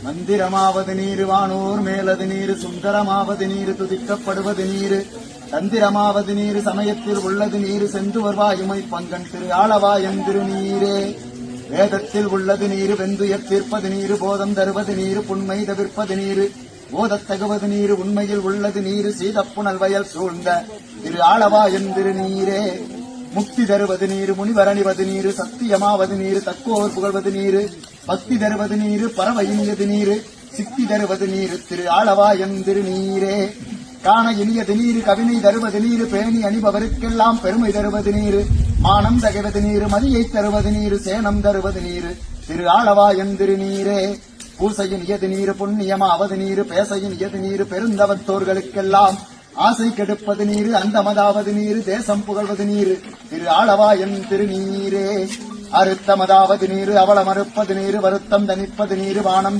மந்திரமாவது நீரு வானோர் மேலது நீரு சுந்தரமாவது நீரு துதிக்கப்படுவது நீரு தந்திரமாவது நீரு சமயத்தில் உள்ளது நீரு சென்று வருவாயுமை பங்கன் திரு ஆளவாயன் திருநீரே வேதத்தில் உள்ளது நீரு வெந்துயர் தீர்ப்பது நீரு போதம் தருவது நீரு புண்மை தவிர்ப்பது நீரு போதத்தகுவது நீரு உண்மையில் உள்ளது நீரு சீதப்புணல் வயல் சூழ்ந்த திரு ஆளவாயன் திருநீரே முக்தி தருவது நீரு முனிவரணிவது நீரு சத்தியமாவது நீரு தக்கோர் புகழ்வது நீரு பக்தி தருவது நீரு பரவ இனியது நீரு சித்தி தருவது நீரு திரு ஆளவாயன் திருநீரே காண இனியது நீரு கவினை தருவது நீரு பேணி அணிபவருக்கெல்லாம் பெருமை தருவது நீரு மானம் தகைவது நீரு மதியை தருவது நீரு சேனம் தருவது நீரு திரு ஆளவாயன் திருநீரே பூசையின் இயது நீரு புண்ணியமாவது நீரு பேசையின் இயது நீரு பெருந்தவத்தோர்களுக்கெல்லாம் ஆசை கெடுப்பது நீரு அந்தமதாவது நீரு தேசம் புகழ்வது நீரு திரு ஆளவாயன் திருநீரே அறுத்தமதாவது நீரு அவள மறுப்பது நீரு வருத்தம் தணிப்பது நீரு வானம்